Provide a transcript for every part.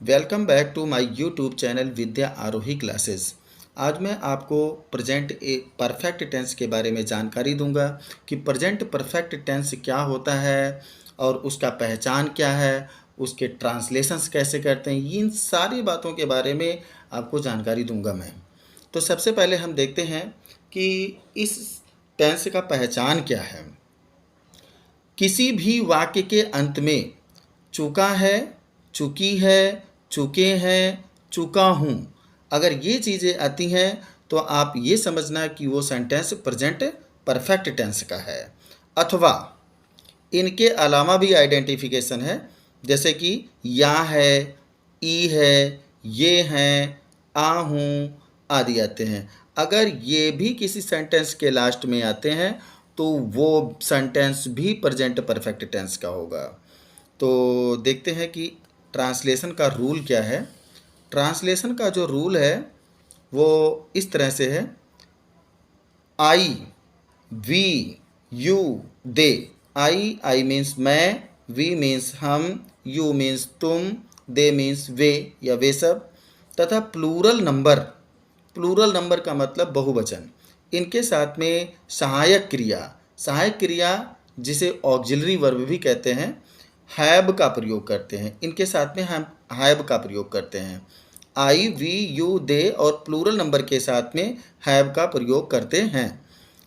Welcome back to my YouTube channel Vidya Arohi classes. आज मैं आपको प्रेजेंट परफेक्ट टेंस के बारे में जानकारी दूंगा कि प्रेजेंट परफेक्ट टेंस क्या होता है और उसका पहचान क्या है, उसके ट्रांसलेशंस कैसे करते हैं, इन सारी बातों के बारे में आपको जानकारी दूंगा मैं। तो सबसे पहले हम देखते हैं कि इस टेंस का पहचान क्या है। किसी भी वाक्य के अंत में चुका है, चुकी है, चुके हैं, चुका हूँ, अगर ये चीज़ें आती हैं तो आप ये समझना कि वो सेंटेंस प्रेजेंट परफेक्ट टेंस का है। अथवा इनके अलावा भी आइडेंटिफिकेशन है, जैसे कि या है, ई है, ये हैं, आ हूँ आदि आते हैं। अगर ये भी किसी सेंटेंस के लास्ट में आते हैं तो वो सेंटेंस भी प्रेजेंट परफेक्ट टेंस का होगा। तो देखते हैं कि ट्रांसलेशन का रूल क्या है। ट्रांसलेशन का जो रूल है वो इस तरह से है। I, we, you, they. I means मैं, वी मीन्स हम, यू मीन्स तुम, दे मीन्स वे या वे सब। तथा प्लूरल नंबर का मतलब बहुवचन, इनके साथ में सहायक क्रिया जिसे ऑक्सिलरी वर्ब भी कहते हैं, हैव का प्रयोग करते हैं। इनके साथ में हम हैव का प्रयोग करते हैं। आई, वी, यू, दे और प्लूरल नंबर के साथ में हैव का प्रयोग करते हैं।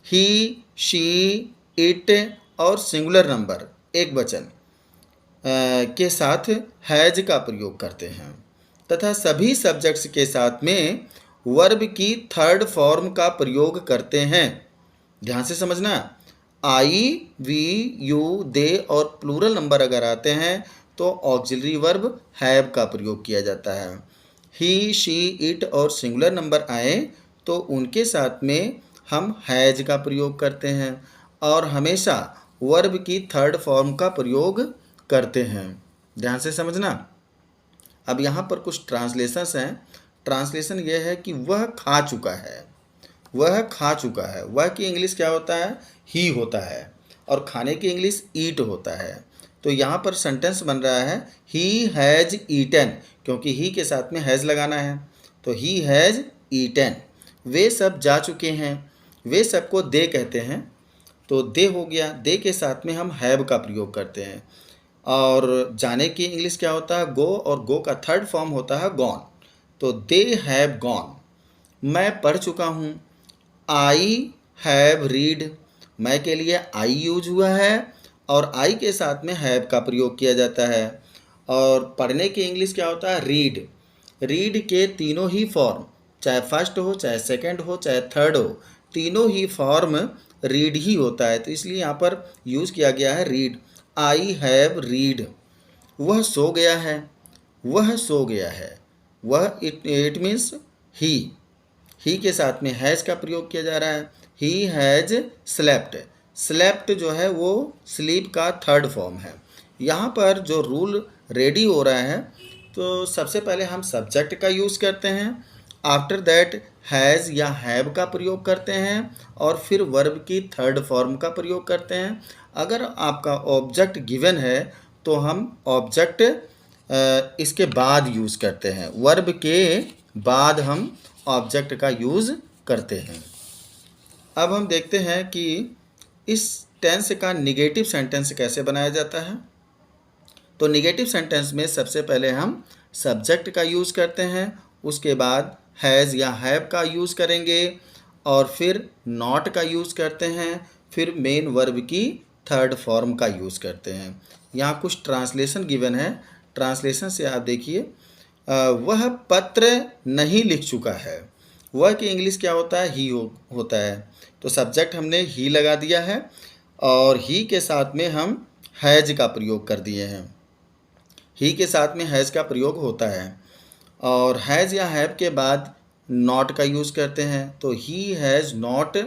ही, शी, इट और सिंगुलर नंबर एक वचन के साथ हैज का प्रयोग करते हैं। तथा सभी सब्जेक्ट्स के साथ में वर्ब की थर्ड फॉर्म का प्रयोग करते हैं। ध्यान से समझना, आई, वी, यू, दे और प्लूरल नंबर अगर आते हैं तो ऑक्सिलरी वर्ब हैव का प्रयोग किया जाता है। ही, शी, इट और सिंगुलर नंबर आए तो उनके साथ में हम हैज का प्रयोग करते हैं और हमेशा वर्ब की थर्ड फॉर्म का प्रयोग करते हैं। ध्यान से समझना। अब यहाँ पर कुछ ट्रांसलेशंस हैं। ट्रांसलेशन यह है कि वह खा चुका है, वह खा चुका है। वह की इंग्लिश क्या होता है? ही होता है और खाने की इंग्लिश ईट होता है। तो यहाँ पर सेंटेंस बन रहा है ही हैज़ ईटन, क्योंकि ही के साथ में हैज़ लगाना है तो ही हैज़ ईटन। वे सब जा चुके हैं, वे सबको दे कहते हैं तो दे हो गया। दे के साथ में हम हैव का प्रयोग करते हैं। और जाने की इंग्लिश क्या होता है? गो, और गो का थर्ड फॉर्म होता है गॉन, तो दे हैव गॉन। मैं पढ़ चुका हूँ, आई हैव रीड। मैं के लिए आई यूज हुआ है और आई के साथ में हैव का प्रयोग किया जाता है। और पढ़ने की इंग्लिश क्या होता है? रीड। रीड के तीनों ही फॉर्म, चाहे फर्स्ट हो, चाहे सेकंड हो, चाहे थर्ड हो, तीनों ही फॉर्म रीड ही होता है, तो इसलिए यहाँ पर यूज़ किया गया है रीड। I have read. वह सो गया है, वह सो गया है। वह इट मीन्स ही के साथ में हैज़ का प्रयोग किया जा रहा है। He has slept. स्लेप्ट जो है वो स्लीप का थर्ड फॉर्म है। यहाँ पर जो रूल रेडी हो रहा है तो सबसे पहले हम सब्जेक्ट का यूज़ करते हैं, आफ्टर दैट हैज़ या हैव का प्रयोग करते हैं और फिर वर्ब की थर्ड फॉर्म का प्रयोग करते हैं। अगर आपका ऑब्जेक्ट गिवन है तो हम ऑब्जेक्ट इसके बाद यूज़ करते हैं, वर्ब के बाद हम ऑब्जेक्ट का यूज़ करते हैं। अब हम देखते हैं कि इस टेंस का निगेटिव सेंटेंस कैसे बनाया जाता है। तो निगेटिव सेंटेंस में सबसे पहले हम सब्जेक्ट का यूज़ करते हैं, उसके बाद हैज़ या हैव का यूज़ करेंगे और फिर नॉट का यूज़ करते हैं, फिर मेन वर्ब की थर्ड फॉर्म का यूज़ करते हैं। यहाँ कुछ ट्रांसलेशन गिवन है, ट्रांसलेशन से आप देखिए। वह पत्र नहीं लिख चुका है। वह की इंग्लिश क्या होता है? ही होता है, तो सब्जेक्ट हमने ही लगा दिया है और ही के साथ में हम हैज़ का प्रयोग कर दिए हैं। ही के साथ में हैज़ का प्रयोग होता है और हैज़ या हैव के बाद नॉट का यूज़ करते हैं, तो he has not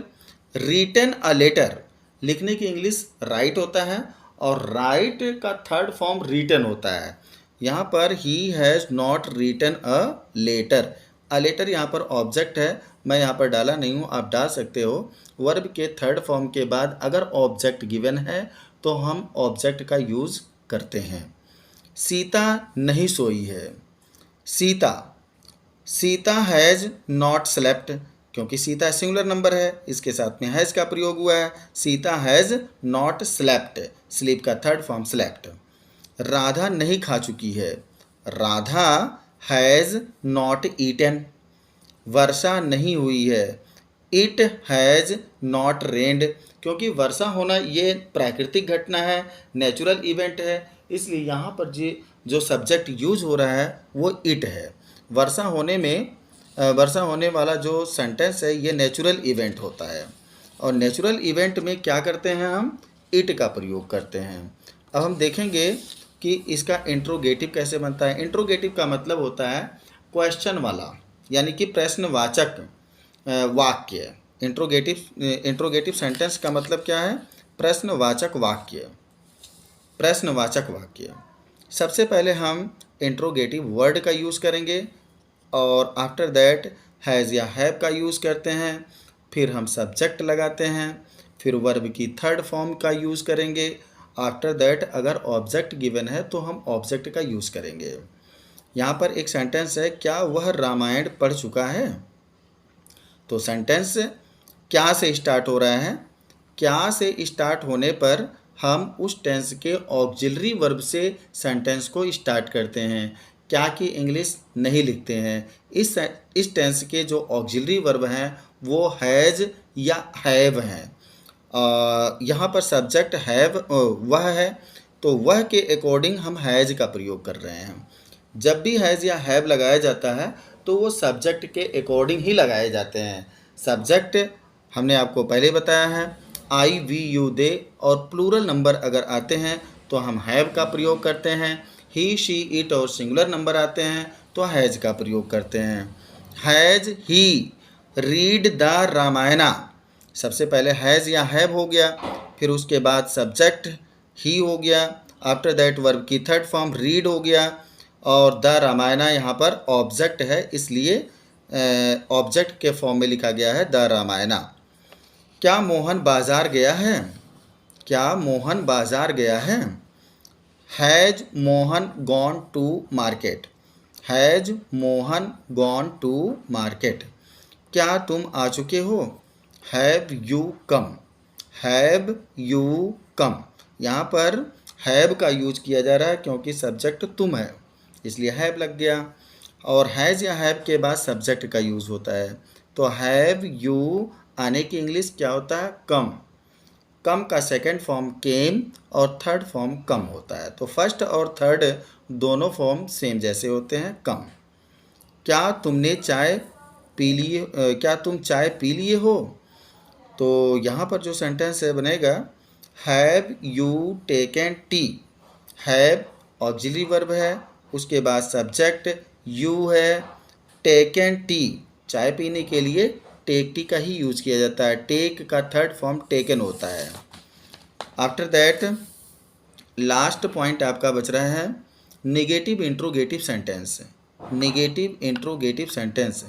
written a letter. लिखने की इंग्लिश राइट होता है और राइट का थर्ड फॉर्म रिटन होता है। यहाँ पर he has not written a letter. A letter यहाँ पर ऑब्जेक्ट है, मैं यहाँ पर डाला नहीं हूँ, आप डाल सकते हो। वर्ब के थर्ड फॉर्म के बाद अगर ऑब्जेक्ट गिवन है तो हम ऑब्जेक्ट का यूज़ करते हैं। सीता नहीं सोई है। Sita, Sita has not slept, क्योंकि सीता सिंगुलर नंबर है, इसके साथ में हैज़ का प्रयोग हुआ है। Sita has not slept, sleep का थर्ड फॉर्म स्लेप्ट। राधा नहीं खा चुकी है, राधा हैज़ नॉट ईटन। वर्षा नहीं हुई है, इट हैज़ नॉट रेन्ड, क्योंकि वर्षा होना ये प्राकृतिक घटना है, नेचुरल इवेंट है, इसलिए यहाँ पर जो सब्जेक्ट यूज हो रहा है वो इट है। वर्षा होने में वर्षा होने वाला जो सेंटेंस है ये नेचुरल इवेंट होता है, और नेचुरल इवेंट में क्या करते हैं हम, इट का प्रयोग करते हैं। अब हम देखेंगे कि इसका इंट्रोगेटिव कैसे बनता है। इंट्रोगेटिव का मतलब होता है क्वेश्चन वाला, यानी कि प्रश्नवाचक वाक्य। इंट्रोगेटिव सेंटेंस का मतलब क्या है, प्रश्नवाचक वाक्य, प्रश्नवाचक वाक्य। सबसे पहले हम इंट्रोगेटिव वर्ड का यूज़ करेंगे, और आफ्टर दैट हैज़ या हैव का यूज़ करते हैं, फिर हम सब्जेक्ट लगाते हैं, फिर वर्ब की थर्ड फॉर्म का यूज़ करेंगे। आफ्टर दैट अगर ऑब्जेक्ट गिवन है तो हम ऑब्जेक्ट का यूज़ करेंगे। यहाँ पर एक सेंटेंस है, क्या वह रामायण पढ़ चुका है। तो सेंटेंस क्या से स्टार्ट हो रहा है, क्या से स्टार्ट होने पर हम उस टेंस के ऑक्सिलरी वर्ब से सेंटेंस को स्टार्ट करते हैं, क्या की इंग्लिश नहीं लिखते हैं। इस टेंस के जो ऑक्सिलरी वर्ब हैं वो हैज़ या हैव हैं। यहाँ पर सब्जेक्ट हैव वह है, तो वह के अकॉर्डिंग हम हैज़ का प्रयोग कर रहे हैं। जब भी हैज़ या हैव लगाया जाता है तो वो सब्जेक्ट के अकॉर्डिंग ही लगाए जाते हैं। सब्जेक्ट हमने आपको पहले बताया है, आई वी यू दे, और प्लूरल नंबर अगर आते हैं तो हम हैव का प्रयोग करते हैं। ही शी इट और सिंगुलर नंबर आते हैं तो हैज़ का प्रयोग करते हैं। Has he read the Ramayana, सबसे पहले हैज़ या हैव हो गया, फिर उसके बाद सब्जेक्ट ही हो गया, आफ्टर दैट वर्ब की थर्ड फॉर्म रीड हो गया, और द रामायणा यहाँ पर ऑब्जेक्ट है, इसलिए ऑब्जेक्ट के फॉर्म में लिखा गया है द रामायणा। क्या मोहन बाज़ार गया है, क्या मोहन बाज़ार गया है। Has Mohan gone to market, has Mohan gone to market. क्या तुम आ चुके हो, have you come, have you come. यहाँ पर हैव का यूज किया जा रहा है क्योंकि सब्जेक्ट तुम है, इसलिए हैव लग गया, और हैज़ या हैव के बाद सब्जेक्ट का यूज़ होता है। तो हैव यू आने की इंग्लिश क्या होता है, कम। कम का सेकंड फॉर्म केम और थर्ड फॉर्म कम होता है। तो फर्स्ट और थर्ड दोनों फॉर्म सेम जैसे होते हैं, कम। क्या तुमने चाय पी लिए, क्या तुम चाय पी लिए हो। तो यहाँ पर जो सेंटेंस है बनेगा, have you taken T. Have auxiliary verb है, उसके बाद सब्जेक्ट यू है, टेकन टी चाय पीने के लिए टेक टी का ही यूज किया जाता है, टेक का थर्ड फॉर्म टेकन होता है। आफ्टर दैट लास्ट पॉइंट आपका बच रहा है negative interrogative sentence. Negative interrogative sentence,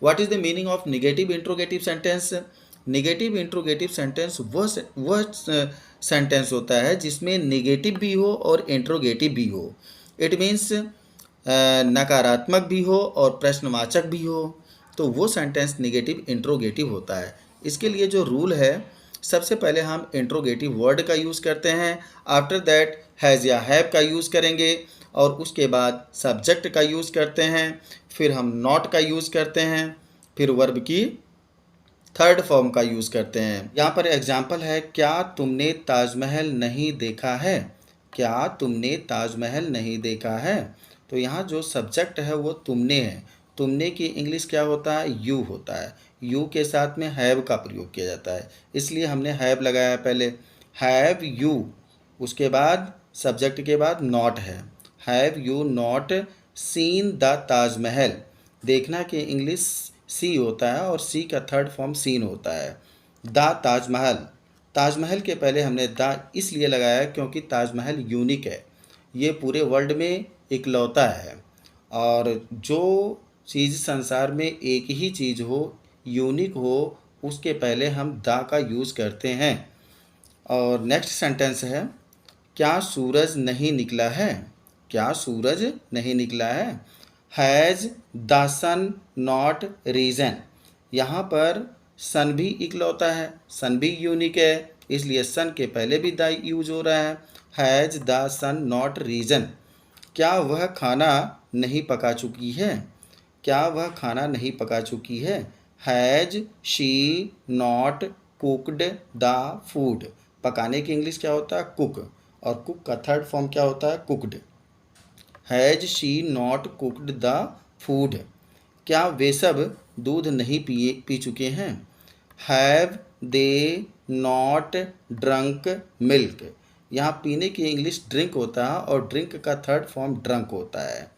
what is the meaning of negative interrogative sentence. Negative interrogative sentence वह सेंटेंस होता है जिसमें नेगेटिव भी हो और इंट्रोगेटिव भी हो। इट मीन्स नकारात्मक भी हो और प्रश्नवाचक भी हो, तो वो सेंटेंस नेगेटिव इंट्रोगेटिव होता है। इसके लिए जो रूल है, सबसे पहले हम इंट्रोगेटिव वर्ड का यूज़ करते हैं, आफ्टर दैट हैज़ या हैव का यूज़ करेंगे, और उसके बाद सब्जेक्ट का यूज़ करते हैं, फिर हम नॉट का यूज़ करते हैं, फिर वर्ब की थर्ड फॉर्म का यूज़ करते हैं। यहाँ पर एग्जाम्पल है, क्या तुमने ताजमहल नहीं देखा है, क्या तुमने ताजमहल नहीं देखा है। तो यहाँ जो सब्जेक्ट है वो तुमने है, तुमने की इंग्लिश क्या होता है, यू होता है। यू के साथ में हैव का प्रयोग किया जाता है, इसलिए हमने हैव लगाया पहले, हैव यू, उसके बाद सब्जेक्ट के बाद नॉट है, have you not seen the Taj Mahal. देखना कि इंग्लिश सी होता है और सी का थर्ड फॉर्म सीन होता है। द ताजमहल, ताजमहल के पहले हमने द इसलिए लगाया क्योंकि ताजमहल यूनिक है, ये पूरे वर्ल्ड में इकलौता है, और जो चीज़ संसार में एक ही चीज़ हो, यूनिक हो, उसके पहले हम द का यूज़ करते हैं। और नेक्स्ट सेंटेंस है, क्या सूरज नहीं निकला है, क्या सूरज नहीं निकला है। Has the sun not risen. यहाँ पर सन भी इकलौता है, सन भी यूनिक है, इसलिए सन के पहले भी द यूज हो रहा है। Has the sun not risen, क्या वह खाना नहीं पका चुकी है? क्या वह खाना नहीं पका चुकी है? Has she not cooked the food. पकाने की इंग्लिश क्या होता है? कुक, और कुक का थर्ड फॉर्म क्या होता है? Cooked. Has she not cooked the food, क्या वे सब दूध नहीं पी चुके हैं? Have they not drunk milk. यहाँ पीने की इंग्लिश ड्रिंक होता है और ड्रिंक का थर्ड फॉर्म ड्रंक होता है,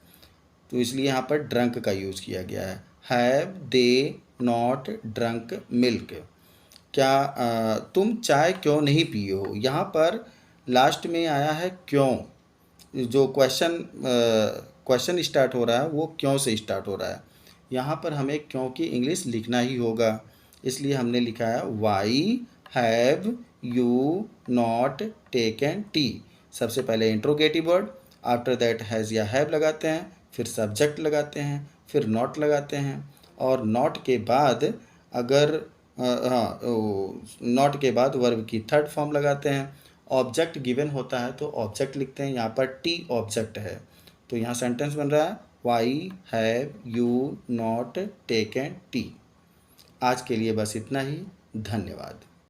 तो इसलिए यहाँ पर ड्रंक का यूज़ किया गया है। Have they not drunk milk, क्या तुम चाय क्यों नहीं पिए हो? यहाँ पर लास्ट में आया है क्यों, जो क्वेश्चन स्टार्ट हो रहा है वो क्यों से स्टार्ट हो रहा है। यहाँ पर हमें क्यों की इंग्लिश लिखना ही होगा, इसलिए हमने लिखा है why have you not taken T. सबसे पहले interrogative word, after that has या हैव लगाते हैं, फिर सब्जेक्ट लगाते हैं, फिर नॉट लगाते हैं, और नॉट के बाद अगर नॉट के बाद वर्ब की थर्ड फॉर्म लगाते हैं। ऑब्जेक्ट गिवन होता है तो ऑब्जेक्ट लिखते हैं, यहाँ पर टी ऑब्जेक्ट है, तो यहाँ सेंटेंस बन रहा है why have you not taken T. आज के लिए बस इतना ही, धन्यवाद।